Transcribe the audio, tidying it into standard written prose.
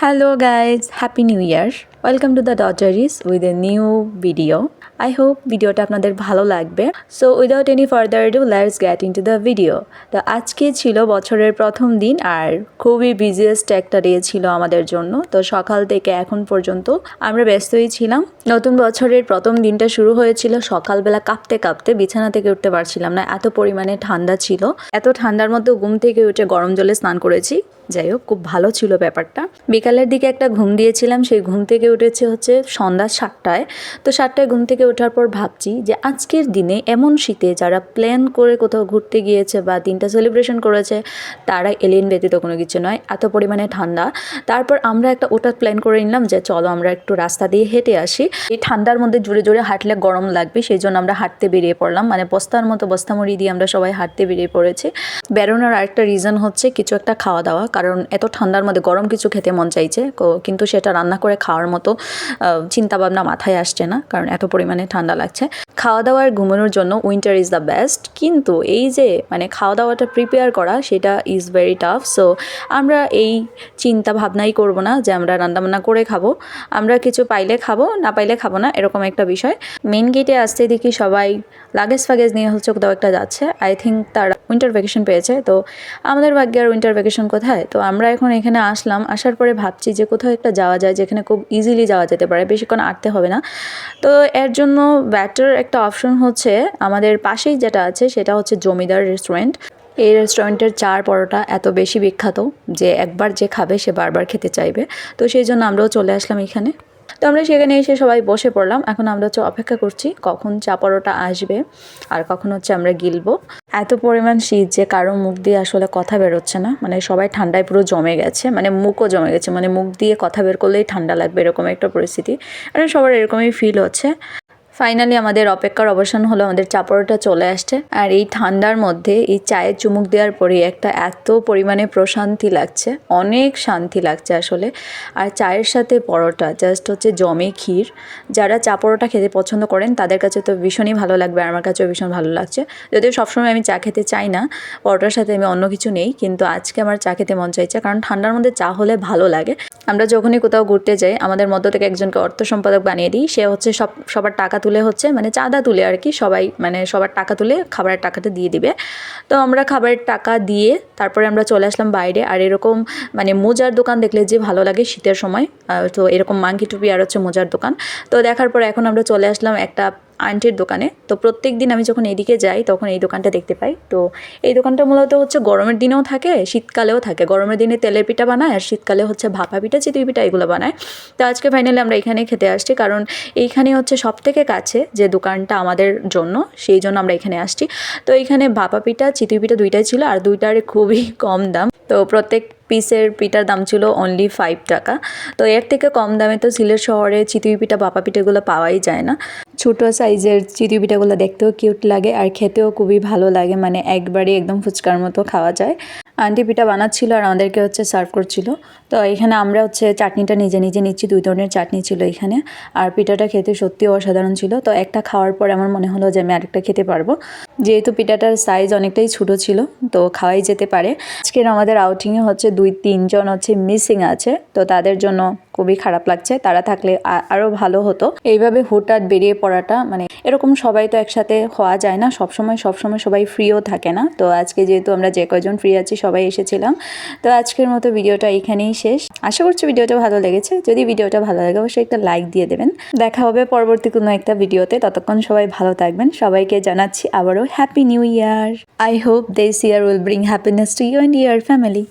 Hello guys, Happy New Year. Welcome to the Daughteries with a new video. I hope ভিডিওটা আপনাদের ভালো লাগবে. So without any further ado, let's get into the video. তো আজকে ছিল বছরের প্রথম দিন আর খুবই বিজিয়েস্ট একটা ডে ছিল আমাদের জন্য. তো সকাল থেকে এখন পর্যন্ত আমরা ব্যস্তই ছিলাম. নতুন বছরের প্রথম দিনটা শুরু হয়েছিল সকালবেলা কাঁপতে কাঁপতে, বিছানা থেকে উঠতে পারছিলাম না, এত পরিমাণে ঠান্ডা ছিল. এত ঠান্ডার মধ্যে ঘুম থেকে উঠে গরম জলে স্নান করেছি. যাই হোক, খুব ভালো ছিল ব্যাপারটা. বিকালের দিকে একটা ঘুম দিয়েছিলাম, সেই ঘুম থেকে উঠেছে হচ্ছে সন্ধ্যা 7টায়. তো 7টায় ঘুম থেকে ওঠার পর ভাবছি যে আজকের দিনে এমন শীতে যারা প্ল্যান করে কোথাও ঘুরতে গিয়েছে বা দিনটা সেলিব্রেশন করেছে তারা এলিয়েন ব্যতীত কোনো কিছু নয়, এত পরিমাণে ঠান্ডা. তারপর আমরা একটা ওটার প্ল্যান করে নিলাম যে চলো আমরা একটু রাস্তা দিয়ে হেঁটে আসি. এই ঠান্ডার মধ্যে জোরে জোরে হাঁটলে গরম লাগবে, সেই জন্য আমরা হাঁটতে বেরিয়ে পড়লাম. মানে বস্তার মতো বস্তামুড়ি দিয়ে আমরা সবাই হাঁটতে বেরিয়ে পড়েছি. বেরোনোর আরেকটা রিজন হচ্ছে কিছু একটা খাওয়া দাওয়া, কারণ এত ঠান্ডার মধ্যে গরম কিছু খেতে মন চাইছে, কিন্তু সেটা রান্না করে খাওয়ার মতো চিন্তাভাবনা মাথায় আসছে না, কারণ এত পরিমাণে ঠান্ডা লাগছে. খাওয়া দাওয়ার ঘুমানোর জন্য উইন্টার ইজ দ্য বেস্ট, কিন্তু এই যে মানে খাওয়া দাওয়াটা প্রিপেয়ার করা সেটা ইজ ভেরি টাফ. সো আমরা এই চিন্তা ভাবনাই করব না যে আমরা রান্নাবান্না করে খাবো, আমরা কিছু পাইলে খাবো, না পাইলে খাবো না, এরকম একটা বিষয়. মেন গেটে আসতে দেখি সবাই লাগেজ ফাগেজ নিয়ে হচ্ছে কোথাও একটা যাচ্ছে. আই থিঙ্ক তারা উইন্টার ভ্যাকেশন পেয়েছে. তো আমাদের ভাগ্যে আর উইন্টার ভ্যাকেশন কোথায়. তো আমরা এখন এখানে আসলাম, আসার পরে ভাবছি যে কোথাও একটা যাওয়া যায় যেখানে খুব ইজিলি যাওয়া যেতে পারে, বেশিক্ষণ আটতে হবে না. তো এর জন্য বেটার একটা অপশন হচ্ছে আমাদের পাশেই যেটা আছে সেটা হচ্ছে জমিদার রেস্টুরেন্ট. এই রেস্টুরেন্টের চার পরোটা এত বেশি বিখ্যাত যে একবার যে খাবে সে বারবার খেতে চাইবে. তো সেই জন্য আমরাও চলে আসলাম এখানে. তো আমরা সেখানে এসে সবাই বসে পড়লাম. এখন আমরা হচ্ছে অপেক্ষা করছি কখন চা পরোটা আসবে আর কখন হচ্ছে আমরা গিলবো. এত পরিমাণ শীত যে কারো মুখ দিয়ে আসলে কথা বেরোচ্ছে না, মানে সবাই ঠান্ডায় পুরো জমে গেছে, মানে মুখও জমে গেছে, মানে মুখ দিয়ে কথা বের করলেই ঠান্ডা লাগবে এরকম একটা পরিস্থিতি. মানে সবার এরকমই ফিল হচ্ছে. ফাইনালি আমাদের অপেক্ষার অবসান হলো, আমাদের চা পরোটা চলে আসছে. আর এই ঠান্ডার মধ্যে এই চায়ের চুমুক দেওয়ার পরে একটা এত পরিমাণে প্রশান্তি লাগছে, অনেক শান্তি লাগছে আসলে. আর চায়ের সাথে পরোটা জাস্ট হচ্ছে জমে ক্ষীর. যারা চা পরোটা খেতে পছন্দ করেন তাদের কাছে তো ভীষণই ভালো লাগবে, আমার কাছেও ভীষণ ভালো লাগছে. যদিও সবসময় আমি চা খেতে চাই না, পরোটার সাথে আমি অন্য কিছু নেই, কিন্তু আজকে আমার চা খেতে মন চাইছে, কারণ ঠান্ডার মধ্যে চা হলে ভালো লাগে. আমরা যখনই কোথাও ঘুরতে যাই আমাদের মধ্য থেকে একজনকে অর্থ সম্পাদক বানিয়ে দিই, সে হচ্ছে সবার টাকা তুলে হচ্ছে মানে চাঁদা তুলে আর কি, সবাই মানে সবার টাকা তুলে খাবারের টাকাটা দিয়ে দিবে. তো আমরা খাবারের টাকা দিয়ে তারপরে আমরা চলে আসলাম বাইরে. আর এরকম মানে মোজার দোকান দেখলে যে ভালো লাগে শীতের সময়, তো এরকম মাঙ্কি টুপি আর হচ্ছে মোজার দোকান. তো দেখার পর এখন আমরা চলে আসলাম একটা আন্টির দোকানে. তো প্রত্যেক দিন আমি যখন এদিকে যাই তখন এই দোকানটা দেখতে পাই. তো এই দোকানটা মূলত হচ্ছে গরমের দিনেও থাকে শীতকালেও থাকে. গরমের দিনে তেলের পিঠা বানায় আর শীতকালে হচ্ছে ভাপা পিঠা চিতই পিঠা এগুলো বানায়. তো আজকে ফাইনালি আমরা এখানেই খেতে আসছি, কারণ এইখানে হচ্ছে সব থেকে কাছে যে দোকানটা আমাদের জন্য, সেই জন্য আমরা এখানে আসছি. তো এইখানে ভাপা পিঠা চিতই পিঠা দুইটাই ছিল আর দুইটার খুবই কম দাম. তো প্রত্যেক পিসের পিঠার দাম ছিল অনলি 5 টাকা. তো এর থেকে কম দামে তো সিলেট শহরে চিতই পিঠা ভাপা পিঠাগুলো পাওয়াই যায় না. ছোটো সাইজের চিতই পিঠাগুলো দেখতেও কিউট লাগে আর খেতেও খুবই ভালো লাগে, মানে একবারে একদম ফুচকার মতো খাওয়া যায়. আন্টি পিঠা বানাচ্ছিল আর আমাদেরকে হচ্ছে সার্ভ করছিল. তো এখানে আমরা হচ্ছে চাটনিটা নিজে নিজে নিচ্ছি, 2 ধরনের চাটনি ছিল এখানে. আর পিঠাটা খেতে সত্যি অসাধারণ ছিল. তো একটা খাওয়ার পর আমার মনে হলো যে আমি আরেকটা খেতে পারবো, যেহেতু পিঠাটার সাইজ অনেকটাই ছোটো ছিল, তো খাওয়াই যেতে পারে. আজকের আমাদের আউটিংয়ে হচ্ছে 2-3 জন হচ্ছে মিসিং আছে, তো তাদের জন্য খুবই খারাপ লাগছে. তারা থাকলে আরও ভালো হতো. এইভাবে হুটহাট বেরিয়ে পড়াটা, মানে এরকম সবাই তো একসাথে হওয়া যায় না সবসময় সবাই ফ্রিও থাকে না. তো আজকে যেহেতু আমরা যে কয়জন ফ্রি আছি সবাই এসেছিলাম. তো আজকের মতো ভিডিওটা এখানেই শেষ. আশা করছি ভিডিওটা ভালো লেগেছে. যদি ভিডিওটা ভালো লাগে অবশ্যই একটা লাইক দিয়ে দেবেন. দেখা হবে পরবর্তী কোনো একটা ভিডিওতে. ততক্ষণ সবাই ভালো থাকবেন. সবাইকে জানাচ্ছি আবারও happy new year. I hope this year will bring happiness to you and your family.